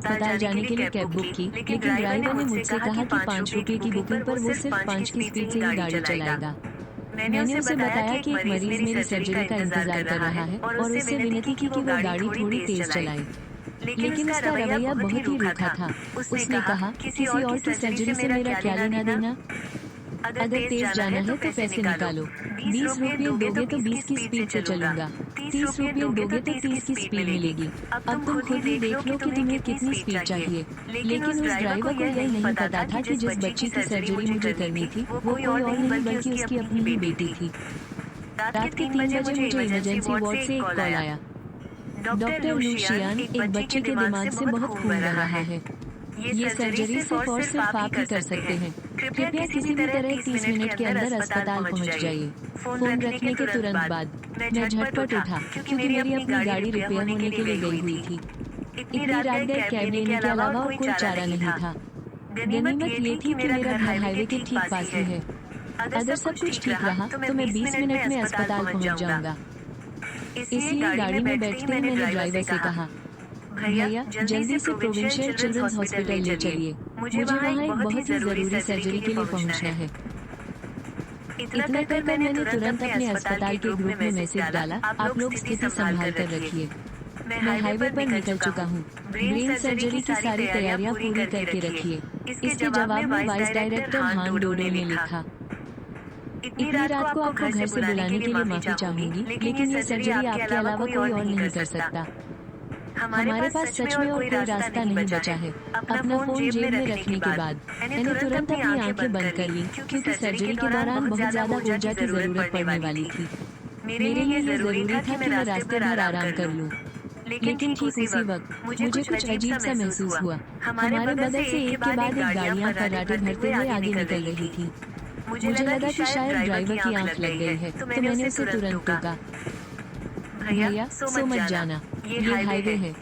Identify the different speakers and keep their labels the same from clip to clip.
Speaker 1: अस्पताल जाने के लिए कैब बुक की, लेकिन ड्राइवर ने मुझसे कहा कि 5 रुपये की बुकिंग पर वो सिर्फ 5 की स्पीड से ही गाड़ी चलाएगा। मैंने उसे बताया कि एक मरीज मेरी सर्जरी का इंतजार कर रहा है और उससे विनती की कि वो गाड़ी थोड़ी तेज चलाए। लेकिन उसका रवैया बहुत ही रूखा था। उसने कहा, किसी और की सर्जरी से मेरा क्या लेना देना? अगर तेज जाना है तो पैसे निकालो। 20 रुपये दोगे तो 20 की स्पीड से चलूंगा। 30 रुपये दोगे तो 30 की स्पीड मिलेगी। अब तुम खुद ही देख लो कि तुम्हें कितनी स्पीड चाहिए। लेकिन उस ड्राइवर को यह नहीं पता था कि जिस बच्ची की सर्जरी मुझे करनी थी वो कोई और नहीं बल्कि उसकी अपनी ही बेटी थी। रात के 3 बजे मुझे इमरजेंसी वार्ड से एक कॉल आया। डॉक्टर लूशियान, एक बच्चे के दिमाग से बहुत खून बह रहा है। ये सर्जरी सिर्फ और सिर्फ आप ही कर सकते हैं। कृपया किसी भी तरह 30 मिनट के अंदर अस्पताल पहुंच जाइए। फोन रखने के तुरंत बाद मैं झटपट उठा क्योंकि मेरी अपनी गाड़ी रिपेयर होने के लिए गई हुई थी। इतनी रात गए कैब लेने के अलावा और कोई चारा नहीं था। गनीमत ये थी कि मेरा घर हाईवे के ठीक पास ही है। अगर सब कुछ ठीक रहा तो मैं 20 मिनट में अस्पताल पहुंच जाऊंगा। इसलिए गाड़ी में बैठते ही मैंने ड्राइवर से कहा, भैया जल्दी से प्रोविंशियल चिल्ड्रंस हॉस्पिटल ले चलिए। मुझे वहाँ एक बहुत ही जरूरी सर्जरी के लिए पहुँचना है। इतना कर मैंने तुरंत अपने अस्पताल के ग्रुप में मैसेज डाला, आप लोग स्थिति संभाल कर रखिए। मैं हाईवे पर निकल चुका हूँ। ब्रेन सर्जरी की सारी तैयारियां पूरी करके रखिए। इसके जवाब में वाइस डायरेक्टर हान डोडो ने लिखा, इतनी रात को आपको घर से बुलाने के लिए माफी चाहूंगी, लेकिन ये सर्जरी आपके अलावा कोई और नहीं कर सकता। हमारे पास सच में और कोई रास्ता नहीं बचा है। अपना फोन जेब में रखने के बाद मैंने तुरंत अपनी आंखें बंद कर ली क्योंकि सर्जरी के दौरान बहुत ज्यादा ऊर्जा की जरूरत पड़ने वाली थी। मेरे लिए ये जरूरी था कि मैं रास्ते भर आराम कर लूं। लेकिन ठीक उसी वक्त मुझे कुछ अजीब सा महसूस हुआ। हमारे बगल से एक के बाद एक गाड़ियां फर्राटे भरते हुए आगे निकल रही थी। मुझे लगा कि शायद ड्राइवर की आंख लग गई है, तो मैंने उसे तुरंत टोका, भैया सो मत जाना, ये हाईवे है।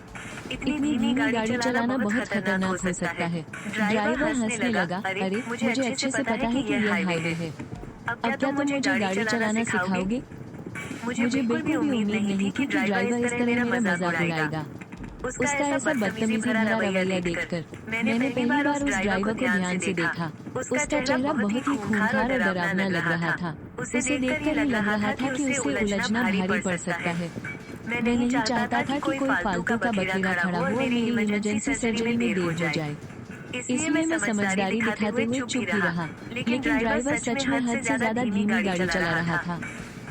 Speaker 1: इतनी धीमी गाड़ी चलाना बहुत खतरनाक हो सकता है। ड्राइवर हंसने लगा, अरे मुझे अच्छे से पता है कि यह हाईवे है। अब क्या तुम मुझे गाड़ी चलाना सिखाओगे? मुझे बिल्कुल भी उम्मीद नहीं थी कि ड्राइवर इस तरह मेरा मजाक उड़ाएगा। उसका ऐसा बदतमीजी भरा रवैया देखकर मैंने पहली बार उस ड्राइवर को ध्यान से देखा। उसका चेहरा बहुत ही खूंखार और डरावना लग रहा था। उसे देखकर ही लग रहा था कि उसे उलझना भारी पड़ सकता है। मैं नहीं चाहता था कि कोई फालतू का बखेड़ा खड़ा हो और मेरी इमरजेंसी सर्जरी में देर हो जाए। इसलिए मैं समझदारी दिखाते हुए चुप ही रहा। लेकिन ड्राइवर सच में हद से ज्यादा धीमी गाड़ी चला रहा था।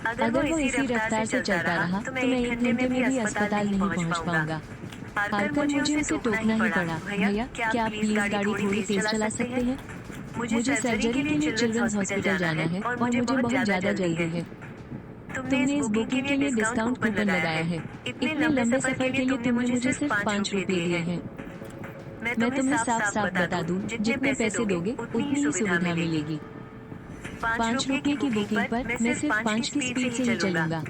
Speaker 1: अगर वो इसी रफ्तार से चलता रहा तो मैं 1 घंटे में भी अस्पताल नहीं पहुंच पाऊंगा। हारकर मुझे उसे टोकना ही पड़ा, भैया क्या आप प्लीज गाड़ी थोड़ी तेज चला सकते हैं? मुझे सर्जरी के लिए चिल्ड्रंस हॉस्पिटल जाना है और मुझे बहुत ज्यादा जल्दी है। तुमने इस बुकिंग के लिए डिस्काउंट कूपन लगाया है। इतने लंबे सफर के लिए तुमने मुझे सिर्फ 5 रुपए दिए हैं। मैं तुम्हें साफ साफ बता दूं, जितने पैसे दोगे उतनी ही सुविधा मिलेगी। 5 रुपए की बुकिंग पर मैं सिर्फ 5 की स्पीड से ही चलूंगा।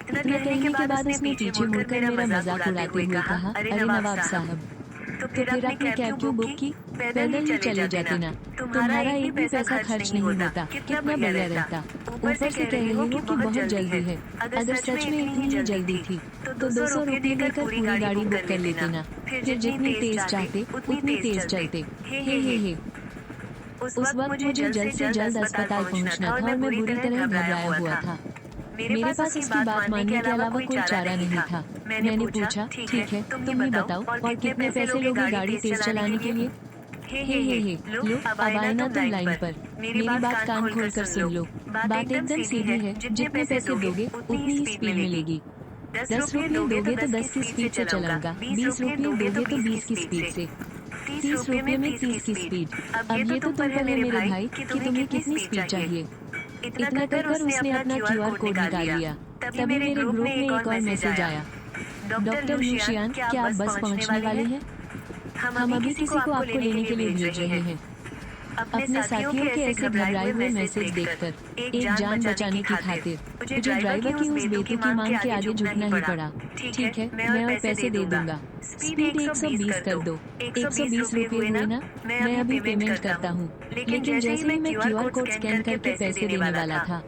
Speaker 1: इतना कहने के बाद उसने पीछे मुड़कर मेरा मजाक उड़ाते हुए कहा, अरे नवाब साहब, तो फिर आपने कैब क्यों बुक की? पैदल ही चले जाते ना, तुम्हारा एक भी पैसा खर्च नहीं होता। कितना बढ़िया रहता। ऊपर से कह रही हो कि बहुत जल्दी है। अगर सच में इतनी ही जल्दी थी तो 200 रुपये देकर पूरी गाड़ी बुक कर लेते ना, फिर जितनी तेज चाहते उतनी तेज चलते। हे। उस वक्त मुझे जल्द से जल्द अस्पताल पहुंचना था और मैं बुरी तरह घबराया हुआ था। मेरे पास इसकी बात मानने के अलावा कोई चारा नहीं था। मैंने पूछा, ठीक है तुम ही बताओ, और कितने पैसे लोगे गाड़ी तेज चलाने के लिए? हे लो अब आए ना तुम लाइन पर। मेरी बात कान खोल कर सुन लो। बात एकदम सीधी है, जितने पैसे दोगे उतनी ही स्पीड मिलेगी। 10 रुपये दोगे तो 10 की स्पीड से चलाऊंगा। 20 रुपये दोगे तो 20 की स्पीड से। 30 रुपये में 30 की स्पीड। अब ये तो तुम पर है मेरे भाई कि तुम्हें कितनी स्पीड चाहिए। इतना कर उसने अपना QR कोड निकाल लिया। तभी मेरे ग्रुप में एक और मैसेज आया, डॉक्टर लूशियान क्या आप बस पहुंचने वाले हैं? हम अभी किसी को आपको लेने के लिए भेज रहे हैं। अपने साथियों के ऐसे घबराए हुए मैसेज देखकर एक जान बचाने की खातिर मुझे ड्राइवर की उस बेतुकी मांग के आगे झुकना ही पड़ा। ठीक है मैं और पैसे दे दूंगा। स्पीड 120 कर दो। 120 रुपये हुए ना? मैं अभी पेमेंट करता हूँ। लेकिन जैसे ही मैं QR कोड स्कैन करके पैसे देने वाला था,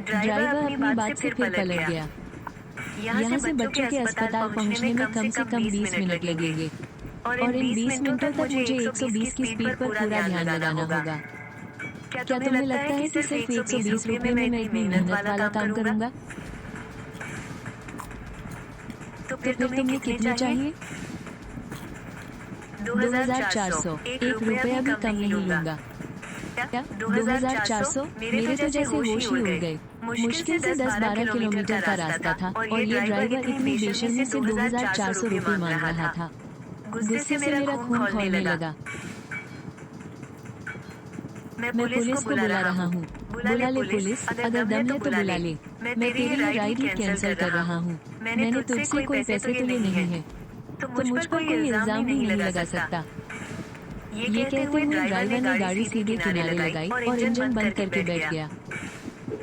Speaker 1: ड्राइवर अपनी बात से फिर पलट गया। यहाँ से बच्चों के अस्पताल पहुँचने में कम से कम 20 मिनट लगेंगे और इन 20 मिनटों तक मुझे 120 की स्पीड पर पूरा ध्यान लगाना होगा। क्या तुम्हें लगता है कि सिर्फ 120 रुपये में मैं इतनी मेहनत वाला काम करूंगा? तो फिर तुम्हें कितने चाहिए? 2400। 1 रुपया भी कम नहीं लूंगा। क्या 2400? मेरे तो जैसे होश ही उड़ गए। मुश्किल से 10-12 किलोमीटर का रास्ता था और ये ड्राइवर इतनी बेशर्मी से 2400 रुपये मांग रहा था। गुस्से से मेरा खून खौलने लगा। मैं पुलिस को बुला रहा हूँ। बुला ले पुलिस, अगर दम है तो बुला ले। मैं तेरी राइड ही कैंसिल कर रहा हूँ। मैंने तुझसे कोई पैसे तो लिए नहीं है, तो मुझ पर कोई इल्जाम ही नहीं लगा सकता। ये कहते हुए ड्राइवर ने गाड़ी सीधे किनारे लगाई और इंजन बंद करके बैठ गया।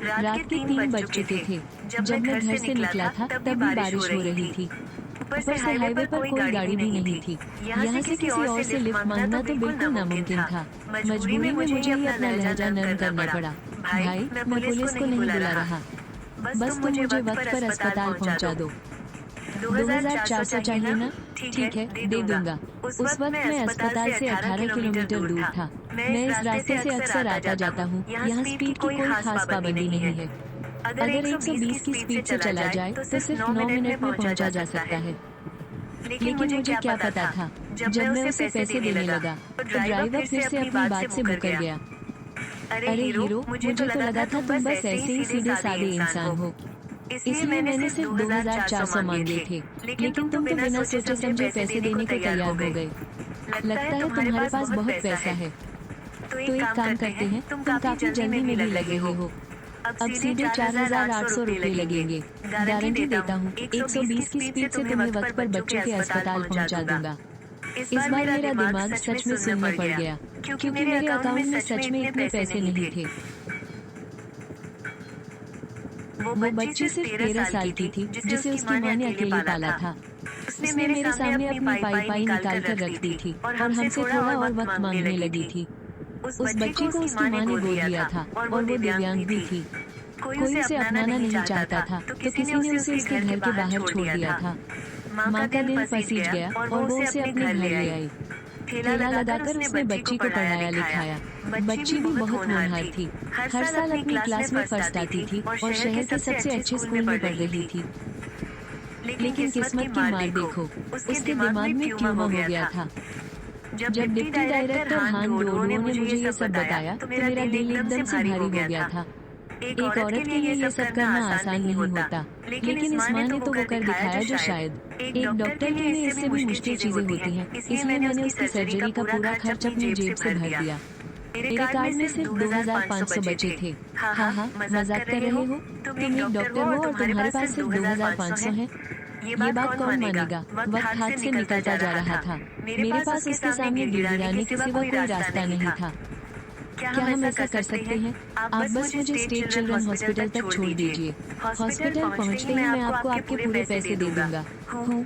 Speaker 1: रात के 3 बज चुके थे। जब मैं घर से निकला था तब भी बारिश हो रही थी। ऊपर से हाईवे पर कोई गाड़ी भी नहीं थी। यहाँ से किसी और से लिफ्ट मांगना तो बिल्कुल नामुमकिन था। मजबूरी में मुझे ही अपना लहजा नरम करना पड़ा। भाई, मैं पुलिस को नहीं बुला रहा, बस तुम मुझे वक्त पर अस्पताल पहुँचा दो। 2400 चाहिए ना? ठीक है, दे दूंगा। उस वक्त मैं अस्पताल से 18 किलोमीटर दूर था। मैं इस रास्ते से अक्सर आता जाता हूँ। यहाँ स्पीड की कोई खास पाबंदी नहीं है। अगर 120 की स्पीड से चला जाए तो सिर्फ 9 मिनट में पहुँचा जा सकता है। लेकिन मुझे क्या पता था, जब मैं उसे पैसे देने लगा तो ड्राइवर फिर से अपनी बात से मुकर गया। अरे हीरो, मुझे तो लगा था तुम बस ऐसे ही सीधे साधे इंसान हो, इसलिए मैंने सिर्फ 2400 मांगे थे। लेकिन तुम तो बिना सोचे समझे पैसे देने को तैयार हो गए। लगता है तुम्हारे पास बहुत पैसा है। तो एक काम करते हैं, तुम काफी जल्दी में भी लगे हो। अब सीधे 4800 रुपये लगेंगे। गारंटी देता हूँ 120 की स्पीड से तुम्हें वक्त पर बच्चों के अस्पताल पहुँचा दूंगा। इस बार मेरा दिमाग सच में सुनने पड़ गया, क्योंकि मेरे अकाउंट में सच में इतने पैसे नहीं थे। वो बच्ची सिर्फ 13 साल की थी, जिसे उसकी माँ ने अकेले पाला था। उसने मेरे सामने अपनी पाई निकाल कर रख दी थी और हमसे थोड़ा और वक्त मांगने लगी थी। उस बच्ची को उसकी माँ ने गोद लिया था और वो दिव्यांग भी थी। कोई उसे अपनाना नहीं चाहता था, तो किसी ने उसे उसके घर के बाहर छोड़ दिया था। माँ का दिल पसीज गया और वो उसे अपने घर ले आई। ठेला लगाकर उसने बच्ची को पढ़ाया लिखाया। बच्ची भी बहुत होनहार थी। हर साल अपनी क्लास में फर्स्ट आती थी और शहर के सबसे अच्छे स्कूल में पढ़ रही थी। लेकिन किस्मत की मार देखो, उसके दिमाग में ट्यूमर हो गया था। जब डिप्टी डायरेक्टर हान डोडो ने मुझे ये सब बताया तो मेरा दिल एकदम से भारी हो गया था। एक औरत के लिए ये सब करना आसान नहीं होता, लेकिन इस माँ ने तो वो कर दिखाया जो शायद एक डॉक्टर के लिए इससे भी मुश्किल चीजें होती हैं। इसलिए मैंने उसकी सर्जरी का पूरा खर्च अपनी जेब से भर दिया। मेरे कार्ड में सिर्फ 2500 बचे थे। हाँ, मजाक कर रहे हो? तुम एक डॉक्टर हो और तुम्हारे पास सिर्फ 2500 है? ये बात कौन मानेगा? वक्त हाथ से निकलता जा रहा था। मेरे पास उसके सामने गिड़गिड़ाने के सिवा कोई रास्ता नहीं था। क्या हम ऐसा कर सकते हैं? आप बस मुझे स्टेट चिल्ड्रन हॉस्पिटल तक छोड़ दीजिए। हॉस्पिटल पहुंचते ही मैं आपको आपके पूरे पैसे दे दूंगा।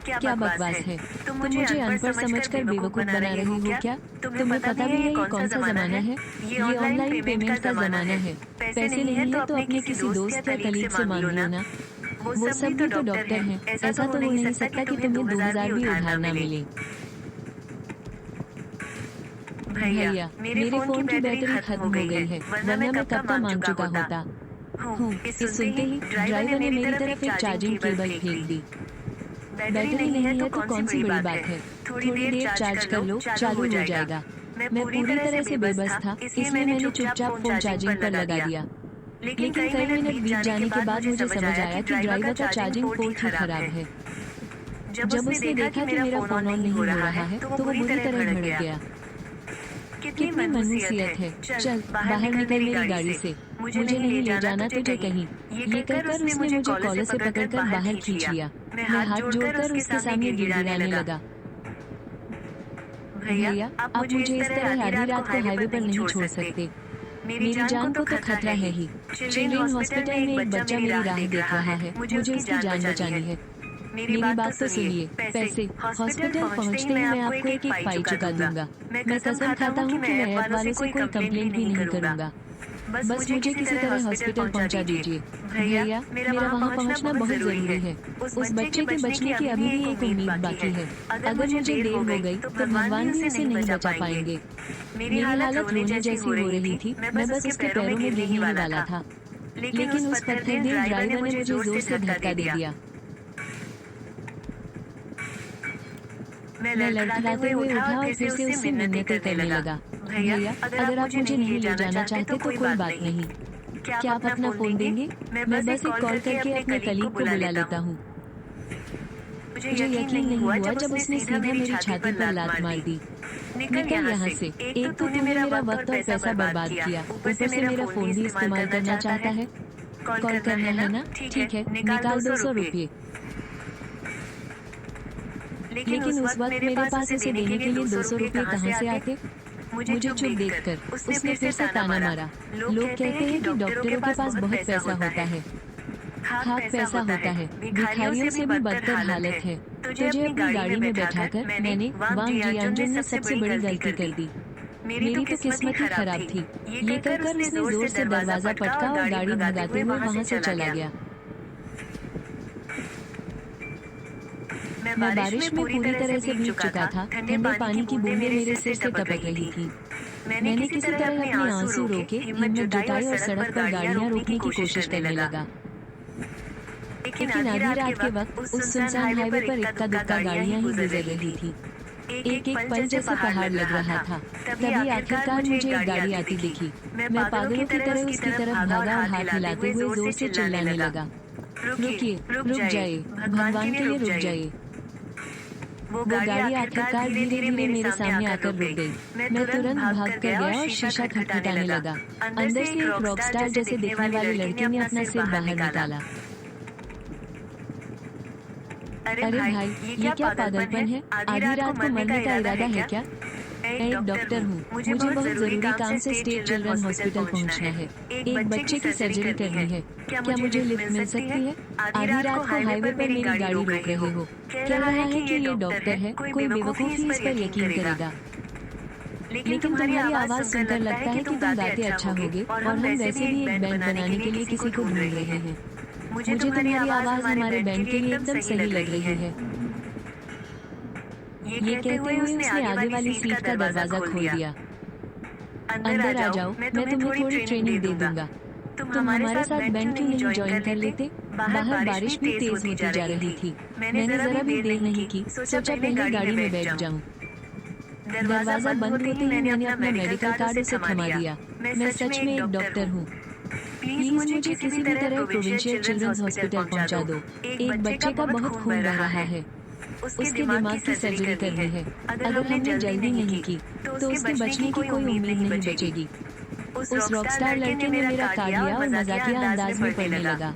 Speaker 1: क्या बकवास है? तुम मुझे अनपढ़ समझकर बेवकूफ बना रही हो क्या? तुम्हें पता भी है ये कौन सा जमाना है? ये ऑनलाइन पेमेंट का जमाना है। पैसे नहीं है तो अपने किसी दोस्त या कलीग से मांग लो ना। वो सब भी तो डॉक्टर हैं। ऐसा तो हो नहीं सकता कि तुम्हें 2000 भी उधार ना मिले। भैया, मेरे फोन की बैटरी खत्म हो गई है, वरना मैं कब का मांग चुका होता। इस सुनते ही ड्राइवर ने मेरी तरफ एक चार्जिंग केबल फेंक दी। बैटरी नहीं है तो कौन सी बड़ी बात है, थोड़ी देर चार्ज कर लो, चालू हो जाएगा। मैं पूरी तरह से बेबस था, इसलिए मैंने चुपचाप फोन चार्जिंग पर लगा दिया। लेकिन कई मिनट बीत जाने के बाद मुझे समझ आया कि ड्राइवर का चार्जिंग पोर्ट ही खराब है। जब उसने देखा कि मेरा फोन ऑन नहीं हो रहा है तो वो बुरी तरह भड़क गया। कितनी मनहूसियत है। चल बाहर निकल मेरी गाड़ी से, मुझे नहीं ले जाना तुझे कहीं। ये कहकर उसने मुझे कॉलर से पकड़कर बाहर खींच लिया। मैं हाथ जोड़कर उसके सामने गिड़गिड़ाने लगा। भैया, आप मुझे इस तरह आधी रात को हाईवे पर नहीं छोड़ सकते। मेरी जान को तो खतरा है ही। चिल्ड्रन हॉस्पिटल में एक बच्चा मेरी राह देख रहा है, मुझे उसकी जान बचानी है। मेरी बात तो सुनिए। पैसे हॉस्पिटल पहुंचते ही मैं आपको एक पाई चुका दूंगा। मैं कसम खाता हूँ कि मैं ऐप वालों से कोई कंप्लेंट भी नहीं करूंगा। बस मुझे किसी तरह हॉस्पिटल पहुंचा दीजिए। भैया, मेरा वहां पहुंचना बहुत जरूरी है। उस बच्चे के बचने की अभी भी एक उम्मीद बाकी है। अगर मुझे देर हो गई तो भगवान भी उसे नहीं बचा पाएंगे। मेरी हालत रोने जैसी हो रही थी, मैं बस उसके पैरों में गिरने ही वाला था, लेकिन उस पत्थरदिल ड्राइवर ने मुझे जोर से धक्का दे दिया। मैं लड़खड़ाते हुए उठा और फिर से उससे मिन्नतें करने लगा। भैया, अगर आप मुझे नहीं ले जाना चाहते तो कोई बात नहीं। क्या आप अपना फोन देंगे? मैं बस एक कॉल करके अपने कलीग को बुला लेता हूँ। मुझे यकीन नहीं हुआ जब उसने सीधा मेरी छाती पर लात मार दी। निकल यहाँ से। एक तो तूने मेरा वक्त और पैसा बर्बाद किया, ऊपर से मेरा फोन भी इस्तेमाल करना चाहता है। कॉल करना है ना? ठीक है, निकाल 200 रुपये। लेकिन उस वक्त मेरे पास उसे देने के लिए 200 रुपये कहाँ से आते? मुझे चुप देखकर उसने फिर से ताना मारा। लोग कहते हैं कि डॉक्टरों के पास बहुत पैसा होता है, खाक पैसा होता है, भिखारियों से भी बदतर हालत है। तुझे अपनी गाड़ी में बैठाकर मैंने वांग जियांजुन ने सबसे बड़ी गलती कर दी। मेरी तो किस्मत ही खराब थी। ये कहकर उसने जोर से दरवाजा पटका और गाड़ी भगाते हुए वहां से चला गया। मैं बारिश में पूरी तरह से भीग चुका था। ठंडे पानी की बूंदें मेरे सिर से टपक रही थी। मैंने किसी तरह अपने आंसू रोके, हिम्मत जुटाई और सड़क पर गाड़ियां रोकने की कोशिश करने लगा। लेकिन आधी रात के वक्त उस सुनसान हाईवे पर इक्का दुक्का गाड़ियां ही गुजर रही थी। एक एक पल जैसे पहाड़ लग रहा था। तभी आखिरकार मुझे एक गाड़ी आती दिखी। मैं पागलों की तरह उसकी तरफ भागा और हाथ हिलाते हुए जोर से चिल्लाने लगा, रुकिए, रुक जाइए, भगवान के लिए रुक जाइए। वो गाड़ी आखिरकार धीरे धीरे मेरे सामने आकर रुक गई। मैं तुरंत भाग कर गया और शीशा खटखटाने लगा। अंदर से एक रॉकस्टार जैसे दिखने वाली लड़की ने अपना सिर बाहर निकाला। अरे भाई, ये क्या पागलपन है? आधी रात को मरने का इरादा है क्या? मैं एक डॉक्टर हूँ, मुझे बहुत जरूरी काम से स्टेट चिल्ड्रन हॉस्पिटल पहुँचना है। एक बच्चे की सर्जरी करनी है। क्या मुझे लिफ्ट मिल सकती है? आधी रात को हाईवे पर मेरी गाड़ी रोक रहे हो। कह रहा है कि ये डॉक्टर है, कोई बेवकूफी इस पर यकीन करेगा। लेकिन तुम्हारी आवाज सुनकर लगता है कि तुम गाते अच्छा होगे, और हम वैसे भी एक बैंड बनाने के लिए किसी को ढूंढ रहे हैं। मुझे तुम्हारी आवाज हमारे बैंड के लिए एकदम सही लग रही है। ये कहते हुए उसने आगे वाली सीट का दरवाजा खोल दिया। अंदर आ जाओ, मैं तुम्हें थोड़ी ट्रेनिंग दे दूंगा। तुम हमारे साथ बैंड क्यों नहीं ज्वाइन कर लेते? बाहर बारिश भी तेज होती जा रही थी। मैंने जरा भी देर नहीं की, सोचा पहले गाड़ी में बैठ जाऊं। दरवाजा बंद होते ही मैंने अपना मेडिकल कार्ड उसे थमा दिया। मैं सच में एक डॉक्टर हूँ। प्लीज मुझे किसी भी तरह प्रोविंशियल चिल्ड्रंस हॉस्पिटल पहुंचा दो। एक बच्चे का बहुत खून बह रहा है, उसके दिमाग की सर्जरी करनी है। अगर हमने जल्दी नहीं की तो उसके बचने की कोई उम्मीद नहीं बचेगी। उस रॉकस्टार लड़के ने मेरा कार्ड लिया और मजाकिया अंदाज में पढ़ने लगा,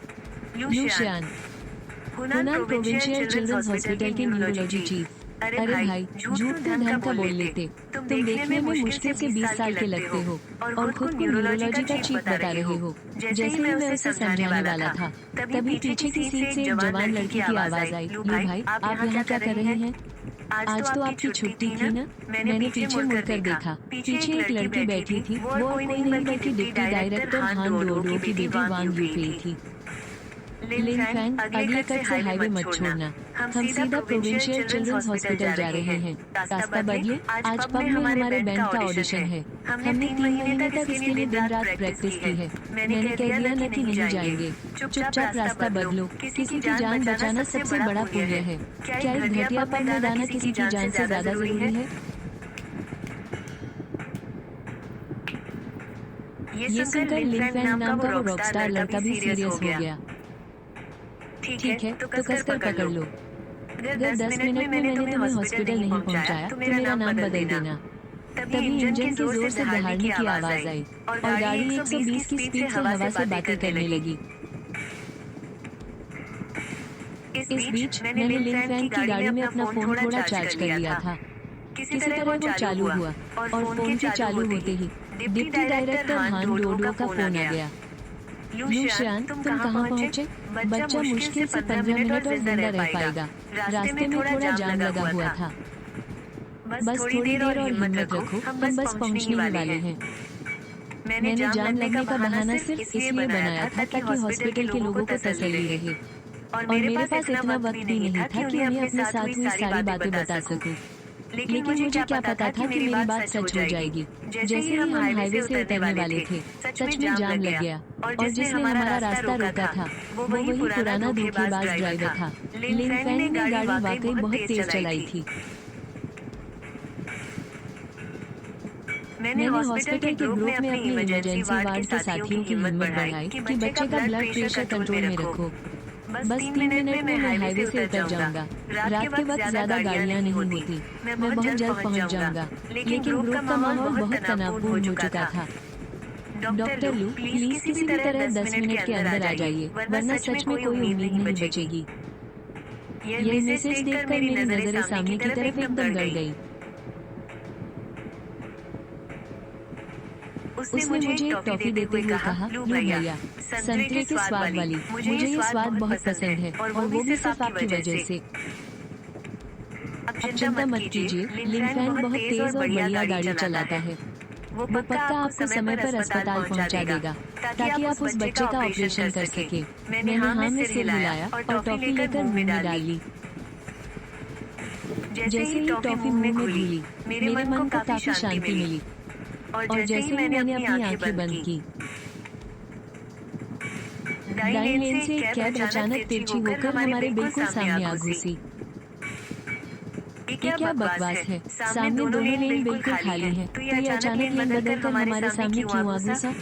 Speaker 1: लूशियान, हुनान प्रोविंशियल चिल्ड्रंस हॉस्पिटल के न्यूरोलॉजी चीफ। अरे भाई, झूठ तो धन का बोल लेते। तुम देखने में मुश्किल से 20 साल के लगते हो और खुद को न्यूरोलॉजी का चीफ बता रहे हो। जैसे ही मैं उसे समझाने वाला था, तभी पीछे की सीट से एक जवान लड़की की आवाज आई, लो भाई, आप यहाँ क्या कर रहे हैं? आज तो आपकी छुट्टी थी ना? मैंने पीछे मुड़कर देखा। पीछे एक लड़की बैठी थी। वो कोई नहीं बल्कि डिप्टी डायरेक्टर हान डोडो की बेटी वांग यूफेई थी। लिन फैंग, अगले कट से हाईवे मत छोड़ना। हम सीधा प्रोविंशियल चिल्ड्रंस हॉस्पिटल जा रहे हैं। रास्ता बदले, आज पब में हमारे बैंड का ऑडिशन है। हमने 3 महीने तक इसके लिए दिन रात प्रैक्टिस की है। मैंने कह दिया न कि नहीं जाएंगे। चुपचाप रास्ता बदलो। किसी की जान बचाना सबसे बड़ा पुण्य है। क्या एक घटिया पब में जाना किसी की जान से ज्यादा जरूरी है? ये सुनकर लिन फैंग नाम का वो रॉकस्टार लड़का भी सीरियस हो गया। ठीक है, तो कसकर पकड़ लो। अगर 10 मिनट में मैंने तुम्हें हॉस्पिटल नहीं पहुंचाया तो मेरा नाम बदल देना। तभी इंजन के जोर से दहाड़ने की आवाज आई और गाड़ी 120 की स्पीड से हवा से बातें करने लगी। इस बीच मैंने लिन फैंग की गाड़ी में अपना फोन थोड़ा चार्ज कर लिया था। किसी तरह वो चालू हुआ और फोन के चालू होते ही डिप्टी डायरेक्टर हान डोडो का फोन आ गया। लूशियान, तुम कहाँ पहुँचे? बच्चा मुश्किल से 15 मिनट और जिंदा रह पाएगा। रास्ते में थोड़ा जाम लगा हुआ था। बस थोड़ी देर और हिम्मत रखो, हम बस पहुँचने ही वाले हैं। मैंने जाम लगने का बहाना सिर्फ इसलिए बनाया था ताकि हॉस्पिटल के लोगों को तसल्ली रहे और मेरे पास इतना वक्त भी नहीं था कि उन्हें अपने साथ हुई सारी बातें बता सकूं। लेकिन मुझे क्या पता था कि मेरी बात सच हो जाएगी। जैसे ही हम हाईवे से उतरने वाले थे, सच में जाम लग गया और जिसने हमारा रास्ता रोका था वो वही पुराना धोखेबाज ड्राइवर था। लिन फैंग ने गाड़ी वाकई बहुत तेज चलाई थी। मैंने हॉस्पिटल के ग्रुप में अपनी इमरजेंसी वार्ड के साथियों की हिम्मत बढ़ाई कि बच्चे का ब्लड प्रेशर कंट्रोल में रखो। बस 3 मिनट में मैं हाईवे से उतर जाऊंगा। रात के वक्त ज्यादा गाड़ियां नहीं होती, मैं बहुत जल्द पहुंच जाऊंगा। लेकिन ग्रुप का माहौल बहुत तनावपूर्ण हो चुका था। डॉक्टर लू, प्लीज किसी भी तरह 10 मिनट के अंदर आ जाइए, वरना सच में कोई उम्मीद नहीं बचेगी। यह मैसेज देखकर मेरी नजरें सामने की तरफ एकदम गड़ गई। उसने मुझे एक टॉफी देते हुए कहा, लो भैया, संतरे के स्वाद वाली। मुझे ये स्वाद बहुत पसंद है और वो भी सिर्फ आपकी वजह से। अब चिंता मत कीजिए, लिन फैंग बहुत तेज और बढ़िया गाड़ी चलाता है। वो पक्का आपको समय पर अस्पताल पहुंचा देगा ताकि आप उस बच्चे का ऑपरेशन कर सके। मैंने हाँ में सिर हिलाया और टॉफी लेकर मुंह में डाल ली। जैसे ही टॉफी मुंह में घुली, मेरे मन को काफी शांति मिली और जैसे ही मैंने अपनी आंखें बंद की, दाईं लेन से एक कैब अचानक तिरछी होकर हमारे बिल्कुल सामने आ घुसी। ये क्या बकवास है? सामने दोनों लेन बिल्कुल खाली हैं, तो ये अचानक लेन बदलकर हमारे सामने क्यों आ घुसा?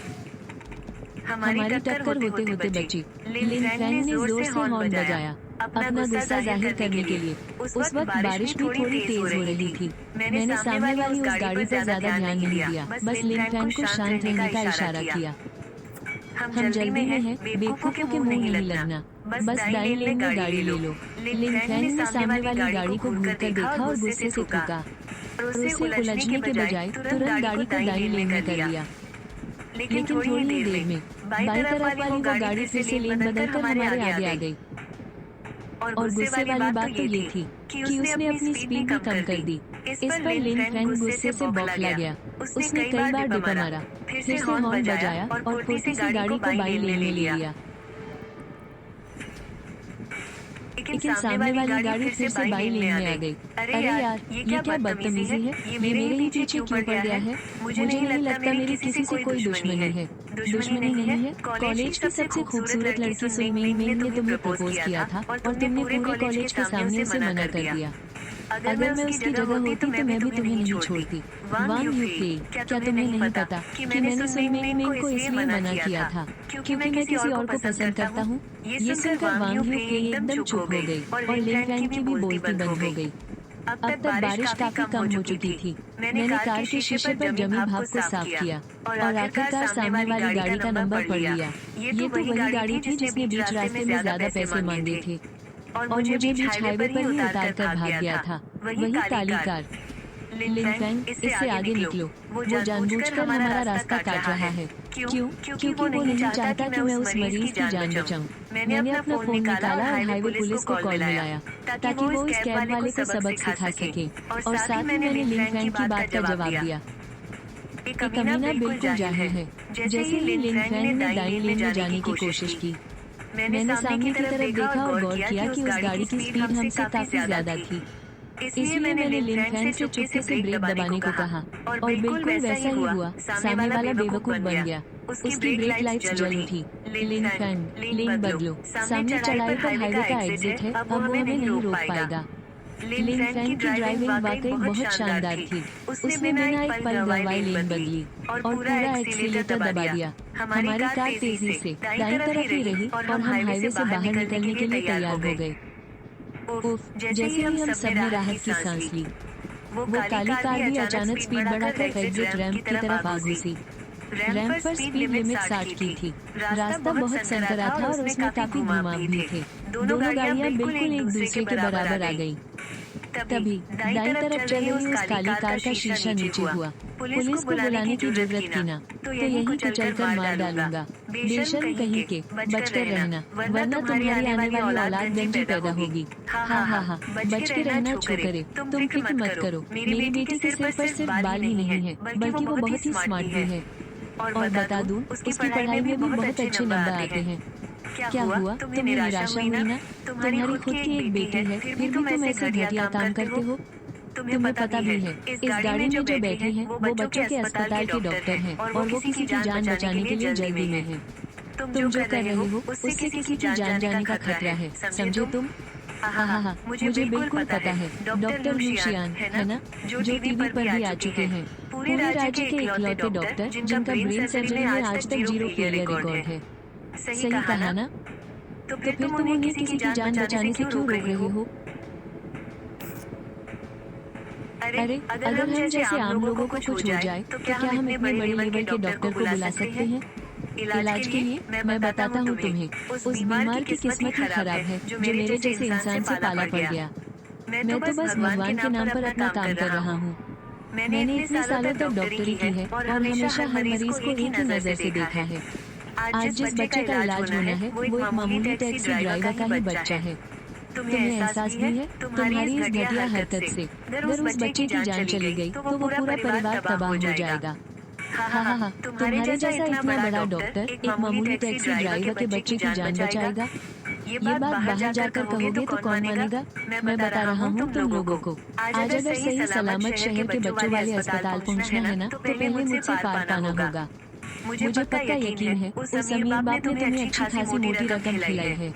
Speaker 1: हमारी टक्कर होते होते बची। लिन फैंग ने जोर से हॉर्न बजाया, अपना गुस्सा जाहिर करने के लिए। उस वक्त बारिश भी थोड़ी तेज हो रही थी। मैंने सामने वाली उस गाड़ी पर ज्यादा ध्यान नहीं दिया, बस लिन फैंग को शांत रहने का इशारा किया। हम जल्दी में हैं, बेवकूफों के मुंह नहीं लगना, बस दाईं लेन में गाड़ी ले लो। लिन फैंग ने सामने वाली गाड़ी को घूरकर देखा और गुस्से से थूका और उसे उलझने के बजाय तुरंत गाड़ी को दाईं लेन में कर लिया। लेकिन थोड़ी ही देर में बाईं तरफ वाली वो गाड़ी फिर से लेन बदलकर हमारे आगे आ गई। और गुस्से वाली बात तो ये थी कि उसने अपनी स्पीड भी कम कर दी। इस पर लिन फैंग गुस्से से बौखला गया। उसने कई बार डिपर मारा, फिर से हॉर्न बजाया और फुर्ती से गाड़ी को बाईं लेन में ले लिया। लेकिन सामने वाली गाड़ी फिर से बाईं लेन में आ गई। अरे यार, ये क्या बदतमीजी है? ये मेरे ही पीछे क्यों पड़ गया है? मुझे नहीं लगता मेरी किसी से कोई दुश्मनी है। दुश्मनी नहीं है? कॉलेज की सबसे खूबसूरत लड़की सुइमिंग मिंग ने तुम्हें प्रपोज किया था और तुमने पूरे कॉलेज के सामने उसे मना कर दिया। अगर मैं उसकी जगह होती तो मैं भी तुम्हें नहीं छोड़ती। वांग यूके, क्या तुम्हें नहीं पता कि मैंने सुइमिंग मिंग को इसलिए मना किया था क्योंकि मैं किसी और को पसंद करता हूँ? ये सुनकर वांग यूके एकदम चुप हो गई और लिन फैंग की भी बोलती बंद हो गई। अब तक बारिश काफी कम हो चुकी थी। मैंने कार के शीशे पर जमी भाप को साफ किया और आखिरकार सामने वाली गाड़ी का नंबर पढ़ लिया। ये तो वही गाड़ी थी जिसने बीच रास्ते में ज्यादा पैसे मांगे थे और मुझे बीच हाईवे पर ही उतार कर भाग गया था। वही काली कार। लिन फैंग, इससे आगे निकलो। वो जानबूझकर हमारा रास्ता काट रहा है। क्यों? क्योंकि वो नहीं चाहता कि मैं उस मरीज की जान बचाऊं। मैंने अपना फोन निकाला और हाईवे पुलिस को कॉल मिलाया ताकि वो इस कैब वाले को सबक सिखा सके और साथ ही मैंने लिन फैंग की बात का जवाब दिया। ये कमीना बिल्कुल जाहिर है। जैसे ही लिन फैंग ने दाईं लेन में जाने की कोशिश की, मैंने सामने की तरफ देखा और गौर किया कि उस गाड़ी की स्पीड हमसे काफी ज्यादा थी। इसलिए मैंने लिन फैंग से चुपके से ब्रेक दबाने को कहा और बिल्कुल वैसा ही हुआ। सामने वाला बेवकूफ बन गया। उसकी ब्रेक लाइट्स जल उठी। लिन फैंग, लेन बदलो। सामने चढ़ाई पर हाईवे का एग्जिट है, अब वो हमें नहीं रोक पाएगा। लिन फैंग की ड्राइविंग वाकई बहुत शानदार थी। उसने बिना एक पल गंवाए लेन बदली और पूरा एक्सीलेटर दबा दिया। हमारी कार तेजी से दाईं तरफ ही रही और हम हाईवे से बाहर निकलने के लिए तैयार हो गए। उफ, जैसे ही हम सबने राहत की सांस ली, वो काली कार भी अचानक स्पीड बढ़ाकर एग्जिट रैंप की तरफ आ घुसी। रैंप पर स्पीड लिमिट 60 की थी। रास्ता बहुत संकरा था और उसमें काफी घुमाव भी थे। दोनों गाड़ियां बिल्कुल एक दूसरे के बराबर आ गईं। तभी दाईं तरफ चल रही उस काली कार का शीशा नीचे हुआ। पुलिस को बुलाने की जरूरत थी ना, तो यही कुचलकर मार डालूंगा। बेशर्म कहीं के, बचकर रहना, वरना तुम्हारी आने वाली औलाद गंजी पैदा होगी। हाँ, बच के रहना छोकरे, तुम फिक्र मत करो। मेरी बेटी के सिर पर सिर्फ बाल ही नहीं है, बल्कि वो बहुत ही स्मार्ट भी है। और बता दूं, उसकी पढ़ाई में भी बहुत अच्छे नंबर आते हैं। क्या हुआ, तुम्हें निराशा हुई ना? तुम्हारी खुद की एक बेटी है, फिर भी तुम ऐसे घटिया काम करते हो। तुम्हें पता भी है, इस गाड़ी में जो बैठे हैं वो बच्चों के अस्पताल के डॉक्टर हैं और वो किसी की जान बचाने के लिए जल्दी में हैं। तुम जो कर रहे हो उससे किसी की जान जाने का खतरा है, समझे तुम? हाँ, मुझे बिल्कुल पता है। डॉक्टर लुशियान, है ना, जो टीवी पर भी आ चुके हैं। पूरे राज्य के इकलौते डॉक्टर जिनका ब्रेन सर्जरी में आज तक 0 फेलियर रिकॉर्ड है। सही कहा ना? तो फिर तुम उन्हें किसी की जान बचाने से क्यों रोक रहे हो? अरे, अगर हम जैसे आम लोगों को कुछ हो जाए तो क्या हम इतने बड़े लेवल के डॉक्टर को बुला सकते हैं? इलाज के लिए मैं बताता हूँ तुम्हें, उस बीमार की किस्मत ही खराब है जो मेरे जैसे इंसान से पाला पड़ गया। मैं तो बस भगवान के नाम पर अपना काम कर रहा हूँ। मैंने इतने सालों तक डॉक्टरी की है और हमेशा हर मरीज को एक ही नजर से देखा है। आज जिस बच्चे का इलाज होना है वो एक मामूली टैक्सी ड्राइवर का ही बच्चा है। तुम्हें एहसास भी है तुम्हारी इस घटिया हरकत से अगर उस बच्चे की जान चली गई तो वो पूरा परिवार तबाह हो जाएगा। हाँ, तुम्हारे जैसा इतना बड़ा डॉक्टर एक मामूली टैक्सी ड्राइवर के बच्चे की जान बचाएगा? ये बात बाहर जाकर कहोगे तो कौन मानेगा? मैं बता रहा हूँ तुम लोगों को, आज अगर सही सलामत शहर के बच्चों वाले अस्पताल पहुँचना है ना तो पहले मुझसे पार पाना होगा। मुझे पक्का यकीन है उस अमीर बाप ने तुम्हें अच्छी खासी मोटी रकम खिलाई है।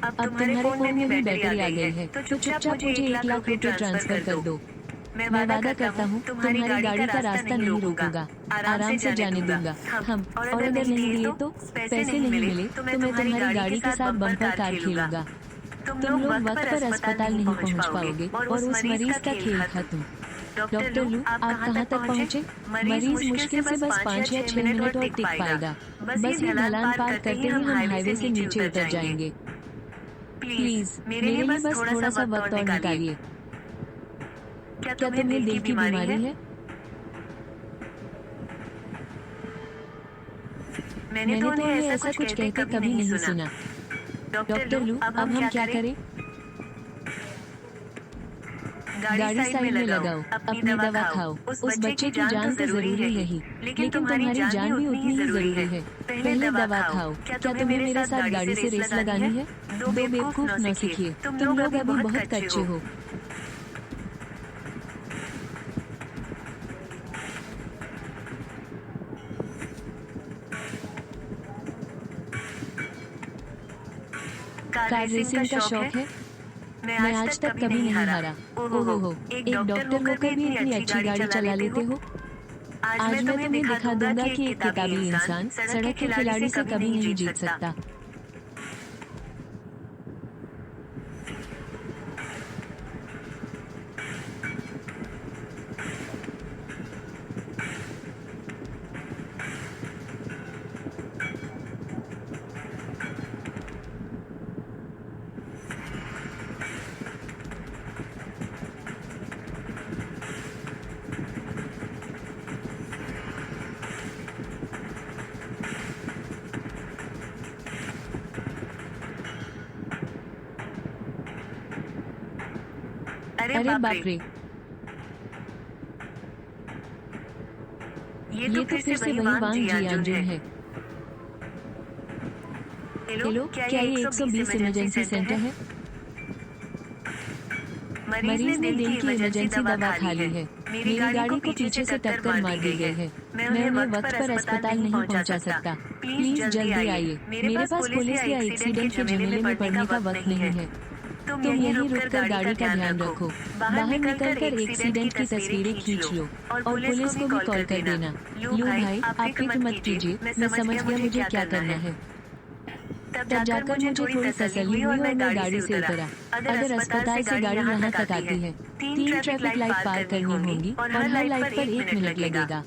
Speaker 1: अब तुम्हारे फोन में भी बैटरी आ गई है तो चुपचाप मुझे 1 लाख रुपए ट्रांसफर कर दो। मैं वादा करता हूँ तुम्हारी गाड़ी का रास्ता नहीं रोकूंगा, आराम से जाने दूंगा। हम और अगर नहीं दिए तो पैसे नहीं मिले तो मैं तुम्हारी गाड़ी के साथ बम्पर कार खेलूंगा। तुम लोग वक्त पर अस्पताल नहीं पहुँच पाओगे और उस मरीज का खेल खत्म। डॉक्टर लू, आप कहाँ तक पहुँचे? मरीज मुश्किल से बस 5 या 6 मिनट और टिक पाएगा। बस ये ढलान पार करते ही हम हाईवे से नीचे उतर जाएंगे। प्लीज मेरे लिए बस थोड़ा सा वक्त और निकालिए। क्या तुम्हें दिल की बीमारी है? मैंने तो उन्हें ऐसा कुछ कहते कभी नहीं सुना। डॉक्टर लू, अब हम क्या करें? गाड़ी साइड में लगाओ, अपनी दवा खाओ। उस बच्चे की जान तो जरूरी है ही, लेकिन तुम्हारी जान भी उतनी ही जरूरी है। पहले दवा खाओ। क्या तुम्हें मेरे साथ गाड़ी से रेस लगानी है? दो बेवकूफ न सीखिए, तुम लोग अभी बहुत कच्चे हो। कार रेसिंग का शौक है? मैं आज तक कभी नहीं हारा। ओहो, एक डॉक्टर होकर भी इतनी अच्छी गाड़ी चला लेते हो। आज मैं तुम्हें दिखा दूंगा कि एक किताबी इंसान सड़क के खिलाड़ी से कभी नहीं जीत सकता। अरे बाप रे, ये तो फिर से वही वांग जियांजुन है। हेलो, क्या ये 120 इमरजेंसी सेंटर है? मरीज ने दिल की इमरजेंसी दवा खा ली है। मेरी गाड़ी को पीछे से टक्कर मार दी गई है। मैं उन्हें वक्त पर अस्पताल नहीं पहुंचा सकता। प्लीज जल्दी आइए। मेरे पास पुलिस या एक्सीडेंट के झमेले में पड़ने का वक्त नहीं है। तुम यहीं रुककर गाड़ी का ध्यान रखो। बाहर निकलकर एक्सीडेंट की तस्वीरें खींच लो और पुलिस को भी कॉल कर देना। लू भाई, आप फिक्र मत कीजिए, मैं समझ गया मुझे क्या करना है। तब जाकर मुझे थोड़ी तसल्ली हुई और मैं गाड़ी से उतरा। अगर अस्पताल से गाड़ी यहाँ तक आती है, 3 ट्रैफिक लाइट पार करनी होंगी और हर लाइट पर 1 मिनट लगेगा।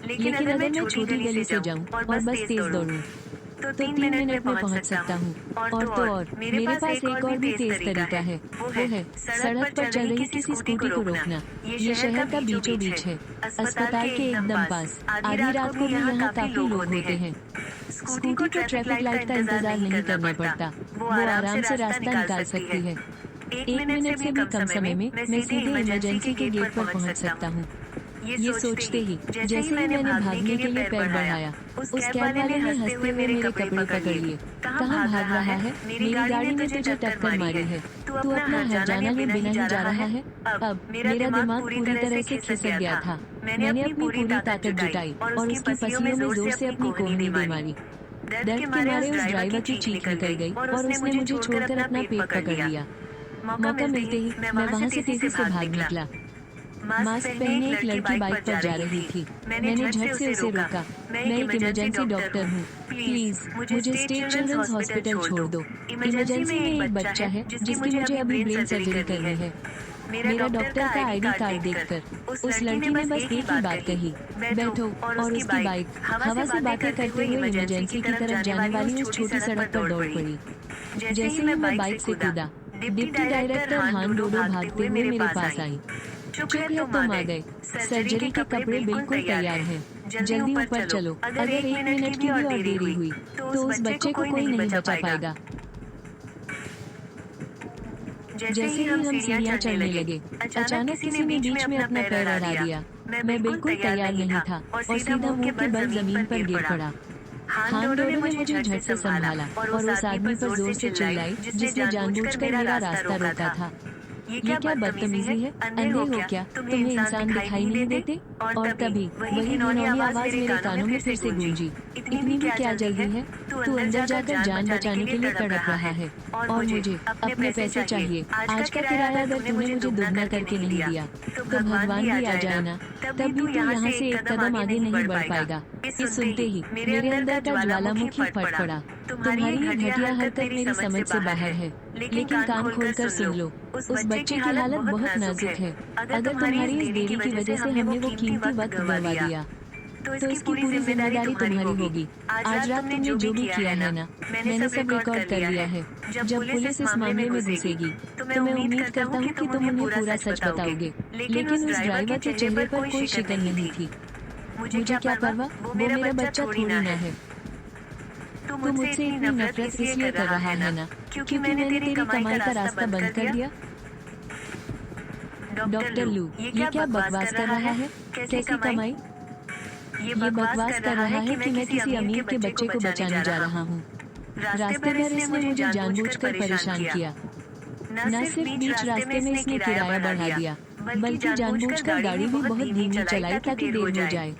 Speaker 1: लेकिन अगर मैं छोटी गली से जाऊँ और बस तेज दौड़ूं तो 3 मिनट में पहुंच सकता हूँ। और मेरे पास एक और भी तेज तरीका है, वो है सड़क पर चल रही किसी स्कूटी को रोकना। ये शहर का बीचों बीच है, अस्पताल के एकदम पास। आधी रात को भी यहाँ काफी लोग होते हैं। स्कूटी को ट्रैफिक लाइट का इंतजार नहीं करना पड़ता, वो आराम से रास्ता निकाल सकती है। 1 मिनट से भी कम समय में मैं सीधे इमरजेंसी के गेट पर पहुँच सकता हूँ। ये सोचते ही जैसे ही मैंने भागने के लिए पैर बढ़ाया, उस कैब वाले ने हंसते हुए मेरे कपड़े पकड़ लिए। कहाँ भाग रहा है? मेरी गाड़ी ने तुझे टक्कर मारी है। तू अपना हर्जाना लिए बिना ही जा रहा है? अब मेरा दिमाग पूरी तरह से खिसक गया था। मैंने अपनी पूरी ताकत जुटाई और उसकी पसलियों में जोर से अपनी कोहनी दे मारी। दर्द के मारे उस ड्राइवर की चीख निकल गई और उसने मुझे छोड़कर अपना पेट पकड़ लिया। मौका मिलते ही मैं वहाँ से तेजी से भाग निकला। मास्क पहने एक लड़की बाइक पर जा रही थी। मैंने झट से उसे रोका। मैं एक इमरजेंसी डॉक्टर हूँ, प्लीज मुझे स्टेट चिल्ड्रंस हॉस्पिटल छोड़ दो। इमरजेंसी में एक बच्चा है जिसकी मुझे अभी ब्रेन सर्जरी करनी है। मेरा डॉक्टर का आईडी कार्ड देखकर उस लड़की ने बस एक ही बात कही, बैठो, और उसकी बाइक हवा से बातें करते हुए इमरजेंसी की तरफ जाने वाली उस छोटी सड़क पर दौड़ पड़ी। जैसे ही मैं बाइक से कूदा, डिप्टी डायरेक्टर हान डोडो भागते हुए मेरे पास आई। शुक्र है तुम आ गए। सर्जरी के कपड़े बिल्कुल तैयार हैं। जल्दी ऊपर चलो। अगर 1 मिनट की भी और देरी हुई तो उस बच्चे को कोई नहीं बचा पाएगा। जैसे ही हम सीढ़ियाँ चढ़ने लगे, अचानक किसी ने बीच में अपना पैर अड़ा दिया। मैं बिल्कुल तैयार नहीं था और सीधा मुंह के बल जमीन पर गिर पड़ा। हान डोडो ने मुझे झट से संभाला और उस आदमी पर जोर से चिल्लाई जिसने जानबूझकर मेरा रास्ता रोका था। ये क्या बदतमीजी है? अंधे हो क्या? तुम्हें इंसान दिखाई नहीं देते? और तभी वही घिनौनी आवाज मेरे कानों में फिर से गूंजी। इतनी भी क्या जल्दी है? तू अंदर जाकर जान बचाने के लिए तड़प रहा है और मुझे अपने पैसे चाहिए। आज का किराया अगर तूने मुझे दुगना करके नहीं दिया तो भगवान भी आ जाए ना, तब भी तू यहाँ से एक कदम आगे नहीं बढ़ पाएगा। ये सुनते ही मेरे अंदर का ज्वालामुखी फट पड़ा। तुम्हारी ये घटिया हरकत मेरी समझ से बाहर है, लेकिन कान खोलकर सुन लो, उस बच्चे की हालत बहुत नाजुक है। अगर तुम्हारी इस देरी की वजह से हमने वो कीमती वक्त गंवा दिया तो इसकी पूरी जिम्मेदारी तुम्हारी होगी। आज रात तुमने जो भी किया है ना, मैंने सब रिकॉर्ड कर लिया है। जब पुलिस इस मामले में घुसेगी तो मैं उम्मीद करता हूँ कि तुम उन्हें पूरा सच बताओगे। लेकिन उस ड्राइवर के चेहरे पर कोई शिकन नहीं थी। मुझे क्या परवाह, वो मेरा बच्चा थोड़ी ना है। तू मुझसे इतनी नफरत इसलिए कर रहा है ना क्योंकि मैंने तेरी कमाई का रास्ता बंद कर दिया। डॉक्टर लू ये क्या बकवास कर रहा है? कैसी कमाई? ये बकवास कर रहा है कि मैं किसी अमीर के बच्चे को बचाने जा रहा हूँ। रास्ते भर इसने मुझे जानबूझकर परेशान किया। न सिर्फ बीच रास्ते में इसने किराया बढ़ा दिया, बल्कि जानबूझकर गाड़ी भी बहुत धीमी चलाई ताकि देर हो जाए।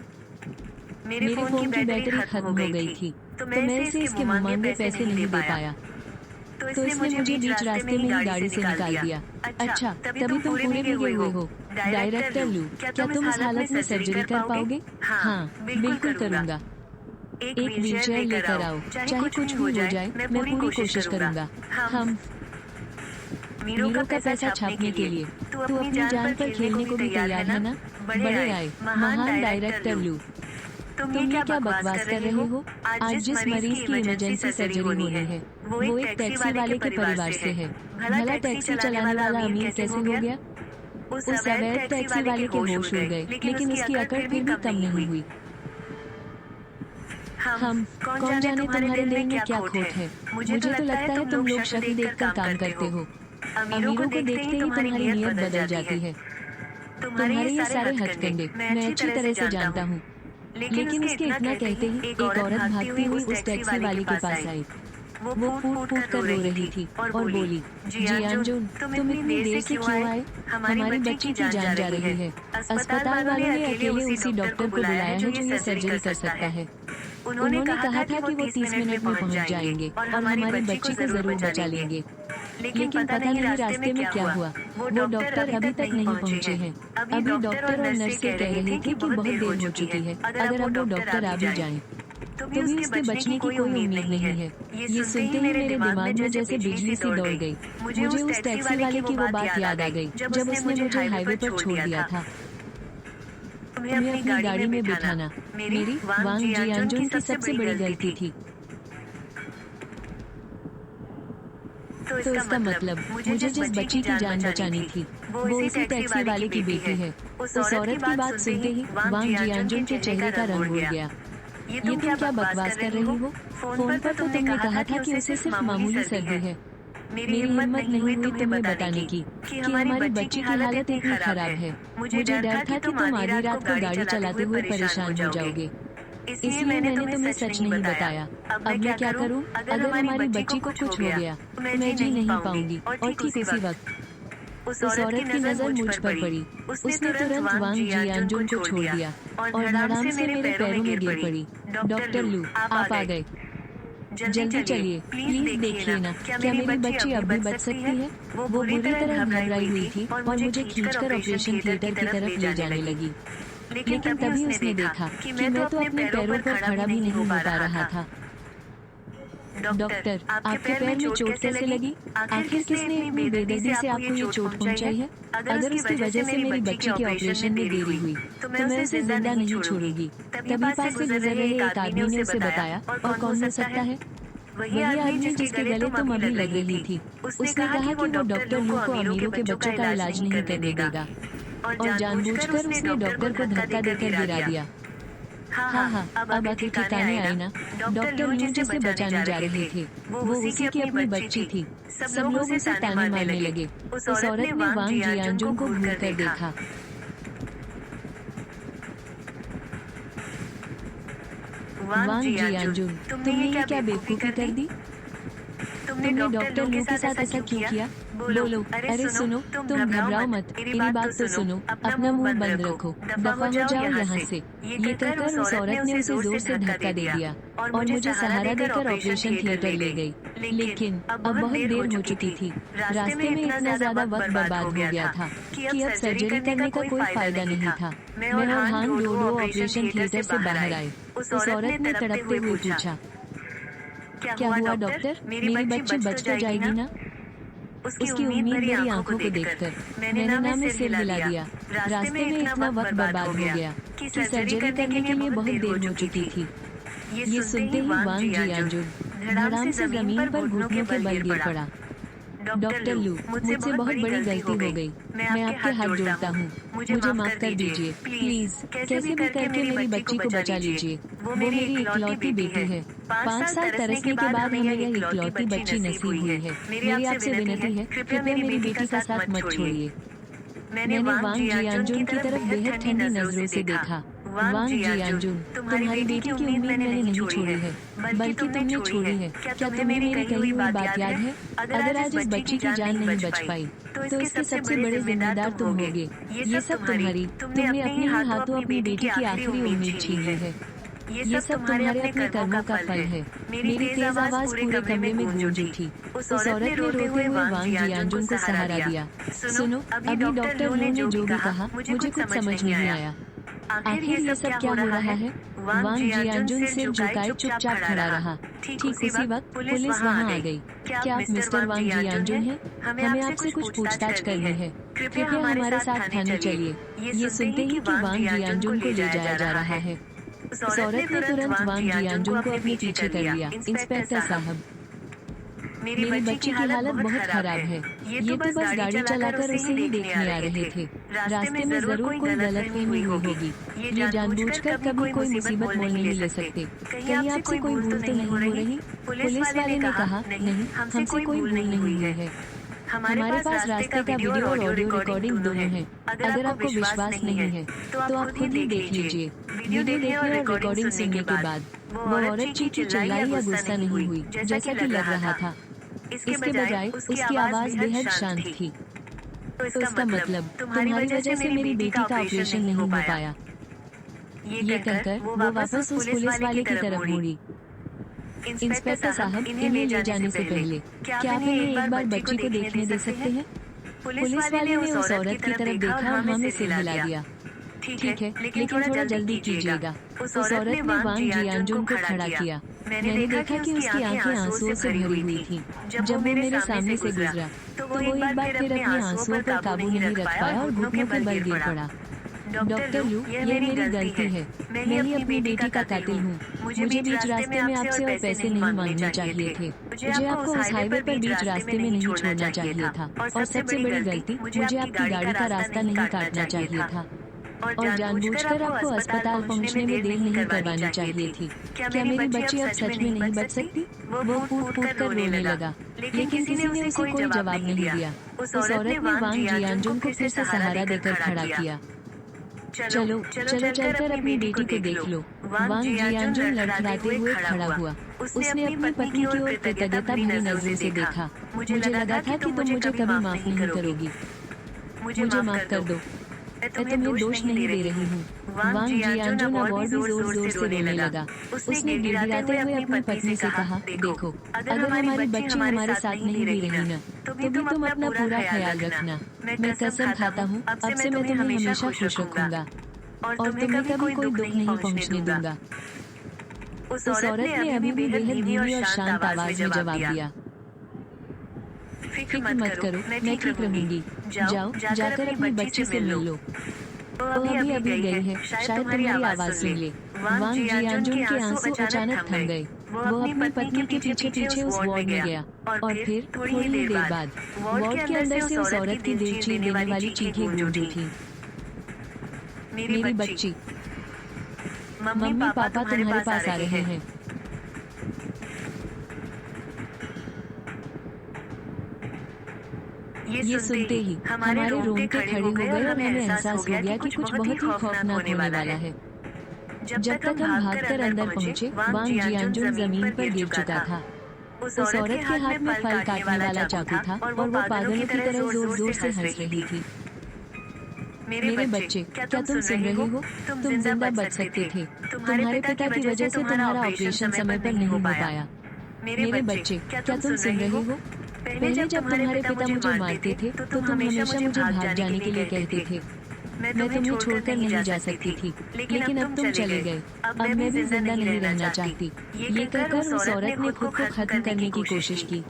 Speaker 1: मेरे फोन की बैटरी खत्म हो गई थी तो मैं इसे इसके मुंहमांगे पैसे नहीं दे पाया, तो इसने मुझे बीच रास्ते में ही गाड़ी से निकाल दिया। अच्छा, तभी तुम पूरे भीगे हुए हो। डायरेक्टर लू, क्या तुम इस हालत में सर्जरी कर पाओगे? हाँ, बिल्कुल करूँगा। एक व्हीलचेयर लेकर आओ, चाहे कुछ भी हो जाए, मैं पूरी कोशिश करूँगा। हम मीरों का पैसा छापने के लिए तू अपनी जान पर खेलने को भी तैयार है ना? बड़े आए महान डायरेक्टर लू, तुम ये क्या बकवास कर रहे हो? आज जिस मरीज की इमरजेंसी सर्जरी होनी है वो एक टैक्सी वाले के परिवार से है। भला टैक्सी चलाने वाला अमीर कैसे हो गया? उस अवैध टैक्सी वाले के होश उड़ गए, लेकिन उसकी अकड़ फिर भी कम नहीं हुई। हम कौन जाने तुम्हारे दिल में क्या खोट है। मुझे तो लगता है तुम लोग शक्ल देखकर काम करते हो। अमीरों को देखते ही तुम्हारी नीयत बदल जाती है। तुम्हारे ये सारे हथकंडे मैं अच्छी तरह से जानता हूँ। लेकिन उसके इतना कहते ही एक औरत भागती हुई उस टैक्सी वाले के पास आई। वो फूट फूट कर रो रही थी और बोली, जी अंजुन, तुम इतनी देर से क्यों आए? हमारी बच्ची की जान जा रही है। अस्पताल वालों ने अकेले उसी डॉक्टर को बुलाया है जो ये सर्जरी कर सकता है। उन्होंने कहा था कि वो 30 मिनट में पहुंच जाएंगे और हमारी बच्ची को जरूर बचा लेंगे। लेकिन पता नहीं रास्ते में क्या हुआ। वो डॉक्टर अभी तक नहीं पहुंचे हैं। अभी डॉक्टर और नर्सें कह रही थी कि बहुत देर हो चुकी है। अगर अब वो डॉक्टर आ भी जाएं तो भी उसके बचने की कोई उम्मीद नहीं है। ये सुनते ही मेरे दिमाग में जैसे बिजली सी दौड़ गई। मुझे उस टैक्सी वाले की वो बात याद आ गई जब उसने मुझे हाईवे पर छोड़ दिया था। तुम्हें अपनी गाड़ी में बिठाना मेरी वांग जियांजुन की सबसे बड़ी गलती थी। तो इसका मतलब मुझे जिस बच्ची की जान बचानी थी वो इसी टैक्सी वाले की बेटी है। उस औरत की बात सुनते ही वांग जियांजुन के चेहरे का रंग उड़ गया। ये तुम क्या बकवास कर रही हो? फोन पर तो तुमने कहा था कि उसे सिर्फ मामूली सर्दी है। मेरी हिम्मत नहीं हुई तुम्हें बताने की कि हमारी बच्ची की हालत इतनी खराब है। मुझे डर था कि तुम आधी रात को गाड़ी चलाते हुए परेशान हो जाओगे। इसलिए मैंने तुम्हें सच नहीं बताया। अब मैं क्या करूं? अगर हमारी बच्ची को कुछ हो गया तो मैं जी नहीं पाऊंगी। और ठीक उसी वक्त उस औरत की नजर मुझ पर पड़ी। उसने तुरंत वांग जियानजुन को छोड़ दिया और धड़ाम से मेरे पैरों में गिर पड़ी। डॉक्टर लू, आप आ गए। जल्दी चलिए, प्लीज देखिए ना, क्या मेरी बच्ची अब भी बच सकती है? वो बुरी तरह घबराई हुई थी और मुझे खींचकर ऑपरेशन थिएटर की तरफ ले जाने लगी। लेकिन तभी उसने देखा कि मैं तो अपने पैरों पर खड़ा भी नहीं हो पा रहा था। डॉक्टर, आपके पैर में चोट कैसे लगी? आखिर किसने इतनी बेदर्दी से आपको ये चोट पहुंचाई है? अगर उसकी वजह से मेरी बच्ची के ऑपरेशन में देरी हुई तो मैं उसे जिंदा नहीं छोड़ूंगी। तभी पास से गुजर रहे एक आदमी ने उसे बताया, और कौन हो सकता है? वही आदमी जिसके गले तुम अभी लग रही थी। उसने कहा कि वो डॉक्टर लू को अमीरों के बच्चों का इलाज नहीं करने देगा और जानबूझकर उसने डॉक्टर को धक्का देकर गिरा दिया। हाँ, अब आके ठिकाने आई ना। डॉक्टर लू जिसे बचाने जा रहे थे वो उसी की अपनी बच्ची थी। सब लोग उसे ताने मारने लगे। उस औरत ने वांग जियानजुन को घूर कर देखा। वांग जियानजुन, तुमने ये क्या बेवकूफी कर दी? तुमने डॉक्टर लू के साथ ऐसा क्यों किया? बोलो। अरे सुनो, तुम घबराओ मत, मेरी बात तो सुनो। अपना मुंह बंद रखो, दफा हो जाओ यहाँ से। ये कहकर उस औरत ने उसे जोर से धक्का दे दिया और मुझे सहारा देकर ऑपरेशन थिएटर ले गई। लेकिन अब बहुत देर हो चुकी थी। रास्ते में इतना ज्यादा वक्त बर्बाद हो गया था कि अब सर्जरी करने का कोई फायदा नहीं था। मैं और हान डोडो ऑपरेशन थिएटर से बाहर आए। उस औरत ने तड़पते हुए पूछा, क्या हुआ डॉक्टर? मेरी बच्ची बच तो जाएगी ना? उसकी उम्मीद मेरी आंखों को देखकर मैंने ना में सिर हिला दिया। रास्ते में इतना वक्त बर्बाद हो गया कि सर्जरी करने के लिए बहुत देर हो चुकी थी। ये सुनते ही वांग जियानजुन धड़ाम से जमीन पर घुटनों के बल गिर पड़ा। डॉक्टर लू, मुझसे बहुत बड़ी गलती हो गई। मैं आपके हाथ जोड़ता हूँ, मुझे माफ कर दीजिए प्लीज। कैसे भी करके मेरी बच्ची को बचा लीजिए। वो मेरी इकलौती बेटी है। 5 साल तरसने के बाद हमें यह इकलौती बच्ची नसीब हुई है। मेरी आपसे विनती है, कृपया मेरी बेटी का साथ मत छोड़िए। मैंने वांग जियानजुन की तरफ बेहद ठंडी नजरों से देखा। वांग जियानजुन, तुम्हारी बेटी की उम्मीद मैंने नहीं छोड़ी है, बल्कि तुमने छोड़ी है। क्या तुम्हें मेरी कही हुई बात याद है? अगर आज इस बच्ची की जान नहीं बच पाई तो इसके सबसे बड़े जिम्मेदार तुम होगे। ये सब तुम्हारी, तुमने अपने ही हाथों अपनी बेटी की आखिरी उम्मीद छीन ली है। ये सब तुम्हारे अपने कर्मों का फल है। मेरी तेज आवाज पूरे कमरे में गूंज उठी। उस औरत ने रोते हुए वांग जियानजुन को सहारा दिया। सुनो, अभी डॉक्टर लू ने जो भी कहा मुझे कुछ समझ नहीं आया। आखिर ये सब क्या हो रहा है? वांग जियानजुन सिर झुकाए चुपचाप खड़ा रहा। ठीक उसी वक्त पुलिस वहाँ आ गई। क्या आप मिस्टर वांग जियानजुन हैं? हमें आपसे कुछ पूछताछ करनी है। कृपया हमारे साथ थाने चलिए। ये सुनते ही कि वांग जियानजुन को ले जाया जा रहा है, उस औरत ने तुरंत वांग जियानजुन को अपने पीछे कर लिया। इंस्पेक्टर साहब, मेरी बच्ची की हालत बहुत खराब है। ये तो बस गाड़ी चलाकर उसे ही देखने आ रहे थे। रास्ते में जरूर कोई गलतफहमी हुई होगी। ये जानबूझकर कभी कोई मुसीबत मोल नहीं ले सकते। कहीं आपसे कोई भूल तो नहीं हो रही? पुलिस वाले ने कहा, नहीं, हमसे कोई भूल नहीं हुई है। हमारे पास रास्ते का वीडियो और ऑडियो रिकॉर्डिंग दोनों है। अगर आपको विश्वास नहीं है तो आप खुद ही देख लीजिए। वीडियो देखने और रिकॉर्डिंग सुनने के बाद वो औरत चीखी चिल्लाई या गुस्सा नहीं हुई जैसा कि लग रहा था। इसके बजाय उसकी आवाज बेहद शांत थी। तो इसका मतलब तुम्हारी वजह से मेरी बेटी का ऑपरेशन नहीं हो पाया। ये कहकर वो वापस उस पुलिस वाले की तरफ मुड़ी। इंस्पेक्टर साहब, इन्हें ले जाने से पहले क्या आप इन्हें एक बार बच्ची को देखने दे सकते हैं? पुलिस वाले ने उस औरत की तरफ देखा और हाँ में सिर हिला दिया। ठीक है, लेकिन थोड़ा जल्दी कीजिएगा। उस औरत ने वांग जियानजुन को खड़ा किया। मैंने देखा कि उसकी आंखें आंसुओं से भरी हुई थीं। जब वो मेरे सामने से गुजरा तो वो एक बार फिर अपने आंसुओं पर काबू नहीं रख पाया और घुटनों के बल गिर पड़ा। डॉक्टर लू, ये मेरी गलती है। मैं ही अपनी बेटी का कातिल हूँ। मुझे बीच रास्ते में आपसे और पैसे नहीं मांगने चाहिए थे। मुझे आपको उस हाईवे पर बीच रास्ते में नहीं छोड़ना चाहिए था। और सबसे बड़ी गलती, मुझे आपकी गाड़ी का रास्ता नहीं काटना चाहिए था। और जानबूझकर आपको अस्पताल पहुंचने में देर नहीं करवानी चाहिए थी। क्या मेरी बच्ची अब सच में नहीं बच सकती? वो फूट फूट कर रोने लगा। लेकिन किसी ने उसे कोई जवाब नहीं दिया। उस औरत ने वांग जियानजुन को फिर से सहारा देकर खड़ा किया। चलो चलो चलकर अपनी बेटी को देख लो। वांग जियानजुन लड़खड़ाते हुए खड़ा हुआ। उसने अपनी पत्नी की ओर कृतज्ञता भरी नजरों से देखा। मुझे लगा था कि तुम मुझे कभी माफ नहीं करोगी। मुझे माफ कर दो, मैं तुम्हें दोष नहीं दे रही हूँ। वांग जियानजुन अब और भी जोर जोर से रोने लगा। उसने गिड़गिड़ाते हुए अपनी पत्नी से कहा, देखो, अगर हमारी बच्ची हमारे साथ नहीं भी रही न, तो भी तुम अपना पूरा ख्याल रखना। मैं कसम खाता हूँ, अब से मैं तुम्हें हमेशा खुश रखूंगा और तुम्हें कभी कोई दुख नहीं पहुँचने दूंगा। उस औरत ने अभी भी बेहद धीमी और शांत आवाज में जवाब दिया, फिक्र मत करो, मैं ठीक रहूंगी। जाओ जाकर अपनी बच्ची से मिल लो। वो अभी गई है, शायद तुम्हारी आवाज सुन ले। वांग जियानजुन के आंसू अचानक थम गए। वो अपनी पत्नी के पीछे पीछे उस वार्ड में गया और फिर थोड़ी ही देर बाद वार्ड के अंदर से उस औरत की दिल चीर देने वाली चीखें गूंज उठी। मेरी बच्ची, मम्मी पापा तुम्हारे पास आ रहे हैं। ये सुनते ही हमारे रोंगटे खड़े हो गए और हमें एहसास हो गया कि कुछ बहुत ही खौफनाक होने वाला है। जब तक हम भागकर अंदर पहुंचे, वांग जियानजुन जमीन पर गिर चुका था। उस औरत के हाथ में फल काटने वाला चाकू था और वो पागलों की तरह जोर जोर से हंस रही थी। मेरे बच्चे, क्या तुम सुन रहे हो? तुम जिंदा बच सकते थे। तुम्हारे पिता की वजह से तुम्हारा ऑपरेशन समय पर नहीं हो पाया। मेरे बच्चे, क्या तुम सुन रहे हो? पहले जब तुम्हारे पिता मुझे मारते थे तो तुम हमेशा मुझे भाग जाने के लिए कहते थे। मैं तुम्हें छोड़कर नहीं जा सकती थी, लेकिन अब तुम चले गए। अब मैं भी जिंदा नहीं रहना चाहती। ये कहकर उस औरत ने खुद को खत्म करने की कोशिश की,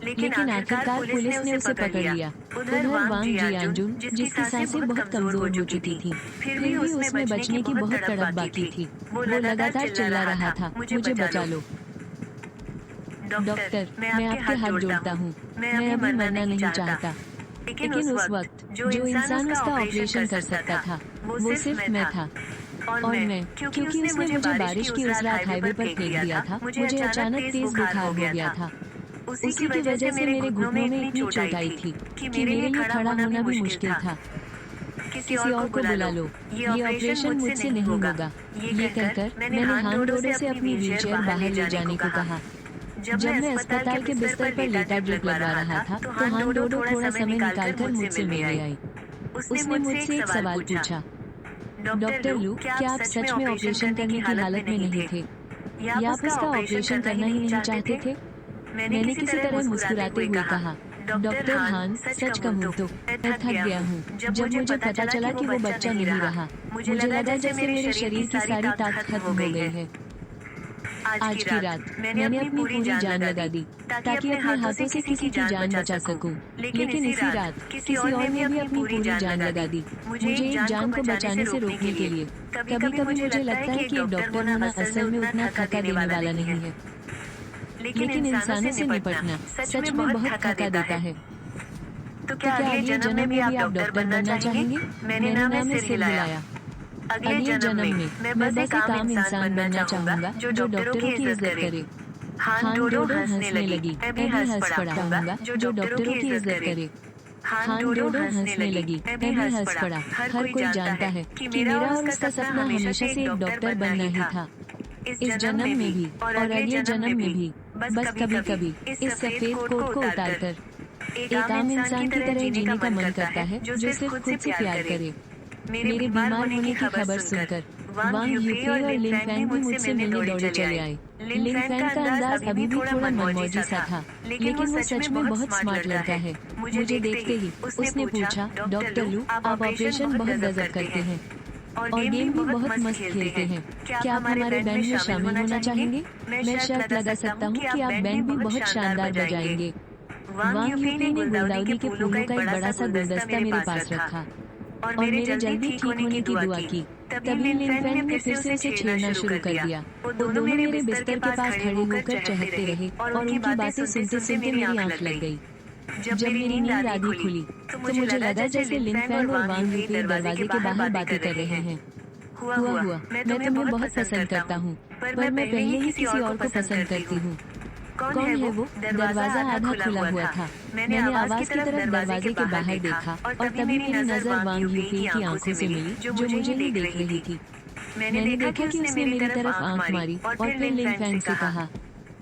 Speaker 1: लेकिन आखिरकार पुलिस ने उसे पकड़ लिया। उधर वांग जियानजुन, जिसकी सांसें बहुत कमजोर हो चुकी थी, फिर भी उसमें बचने की बहुत तड़प बाकी थी। वो लगातार चिल्ला रहा था, मुझे बचा लो डॉक्टर, मैं आपके हाथ जोड़ता हूँ। मैं अभी मरना नहीं चाहता। लेकिन उस वक्त जो इंसान उसका ऑपरेशन कर सकता था, वो सिर्फ मैं था। और मैं, क्योंकि उसने मुझे बारिश की उस रात हाईवे पर फेंक दिया था, मुझे अचानक तेज बुखार हो गया था। उसी की वजह से मेरे घुटनों में इतनी चोट आई थी कि मेरे लिए खड़ा होना भी मुश्किल था। किसी और को बुला लो, ये ऑपरेशन मुझसे नहीं होगा। ये कहकर मैंने हान डोडो से अपनी व्हीलचेयर बाहर ले जाने को कहा। जब मैं अस्पताल के बिस्तर पर लेटा ड्रिप लगवा रहा था, तो हान डोडो थोड़ा समय निकालकर मुझसे मिलने आई। उसने मुझसे एक सवाल पूछा, डॉक्टर लू, क्या आप सच में ऑपरेशन करने की हालत में नहीं थे? या आप उसका ऑपरेशन करना ही नहीं चाहते थे? मैंने किसी तरह मुस्कुराते हुए कहा, डॉक्टर हान, सच कहूँ तो मैं थक गया हूँ। जब मुझे पता चला कि वो बच्चा नहीं रहा, मुझे लगा जैसे मेरे शरीर की सारी ताकत खत्म हो गई है। आज की रात मैंने अपनी पूरी जान लगा दी ताकि अपने हाथों से किसी की जान बचा सकूं। लेकिन इसी रात किसी और ने भी अपनी पूरी जान लगा दी, मुझे एक जान को बचाने से रोकने के लिए। कभी कभी मुझे लगता है कि एक डॉक्टर होना असल में उतना थका देने वाला नहीं है, लेकिन इंसानों से निपटना सच में बहुत थका देता है। तो क्या अगले जन्म में भी आप डॉक्टर बनना चाहेंगे? मैंने नाम सिर हिलाया। अगले जन्म में मैं बस एक आम इंसान बनना चाहूंगा जो डॉक्टरों की इज्जत करे। हान डोडो हंसने लगी। मैं भी हंस पड़ा जो डॉक्टरों की इज्जत करे। हान डोडो हंसने लगी। मैं भी हंस पड़ा। हर कोई जानता है कि मेरा और उसका सपना हमेशा से एक डॉक्टर बनना ही था। इस जन्म में भी और अगले जन्म में भी बस कभी कभी इस सफेद कोट को उतारकर एक आम इंसान की तरह जीने का मन करता है जो सिर्फ खुद से प्यार करे। मेरे बीमार होने की खबर सुनकर वांग यूफे और लिन फैंग भी मुझसे मिलने दौड़े चले आए। लिन फैंग का अंदाज अभी भी थोड़ा मनमौजी सा था, लेकिन वो सच में बहुत स्मार्ट लड़का है। मुझे देखते ही उसने पूछा, डॉक्टर लू, आप ऑपरेशन बहुत गजब करते हैं और गेम भी बहुत मस्त खेलते हैं। क्या आप हमारे बैंड में शामिल होना चाहेंगे? मैं शर्त लगा सकता हूँ कि आप बैंड भी बहुत शानदार बजाएंगे। वांग यूफे ने गुलदाउदी के फूलों का एक बड़ा सा गुलदस्ता मेरे पास रखा और मेरे जल्दी ठीक होने की दुआ की। तभी लिन फैंग ने फिर से उसे छेड़ना शुरू कर दिया। वो दोनों मेरे बिस्तर के पास खड़े होकर चहकते रहे और उनकी बातें सुनते सुनते मेरी आंख लग गई। जब मेरी नींद आधी खुली तो मुझे लगा जैसे लिन फैंग और वांग यूफे दरवाजे के बाहर बातें कर रहे हैं। हुआ मैं तुम्हें बहुत पसंद करता हूँ, पर मैं पहले ही किसी और को पसंद करती हूँ। कौन है वो? दरवाजा आधा खुला हुआ था। मैंने आवाज की तरफ दरवाजे के बाहर देखा और तभी मेरी नजर वांग यूफी की आंखों से मिली, जो मुझे ही देख रही थी। मैंने देखा कि उसने मेरी तरफ आंख मारी और फिर लिंग फैंग से कहा,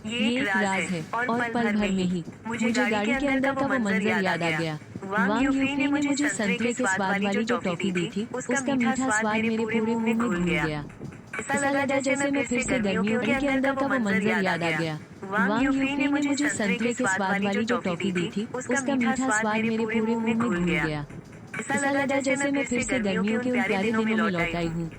Speaker 1: ये एक राज है। और पल भर में ही मुझे गाड़ी के अंदर का वो मंजर याद आ गया। वांग यूफी ने मुझे संतरे के स्वाद वाली जो टॉफी दी थी, उसका मीठा स्वाद मेरे पूरे मुंह में घुल गया। ऐसा लगा जैसे मैं फिर से गर्मियों के अंदर का वो मंजर याद आ गया। वांग यूफी ने मुझे संतरे के स्वाद वाली जो टॉफी दी थी, उसका मीठा स्वाद मेरे पूरे मुंह में घुल गया। ऐसा लगा जैसे मैं फिर से गर्मियों के उन प्यारे दिनों में लौट आई हूँ।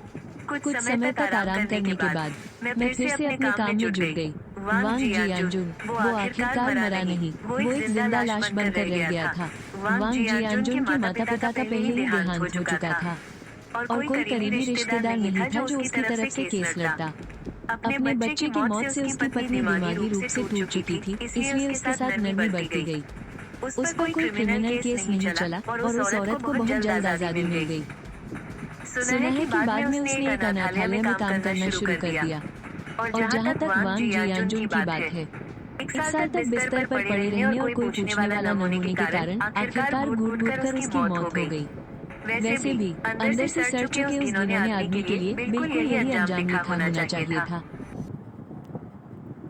Speaker 1: कुछ समय तक आराम करने के बाद मैं फिर से अपने काम में जुट गई। वांग जियानजुन वो आखिरकार मरा नहीं, वो एक जिंदा लाश बनकर रह गया था। वांग जियानजुन के माता पिता का पहले ही देहांत हो चुका था और कोई करीबी रिश्तेदार नहीं था जो उसकी तरफ से केस लड़ता। अपने बच्चे की मौत से उसकी पत्नी दिमागी रूप से टूट चुकी थी, इसलिए उसके साथ नरमी बरती गई। उस पर कोई क्रिमिनल केस नहीं चला और उस औरत को बहुत जल्द आजादी मिल गई। सुना है कि बाद में उसने एक अनाथालय में काम करना शुरू कर दिया। और जहाँ तक वांग जियानजुन की बात है, 1 साल तक बिस्तर पर पड़े रहने और कोई पूछने वाला न होने के कारण आखिरकार घुट घुट कर उसकी मौत हो गई। वैसे भी अंदर से सड़ चुके उस दीवाने आदमी के लिए बिल्कुल यही अंजाम लिखा होना चाहिए था।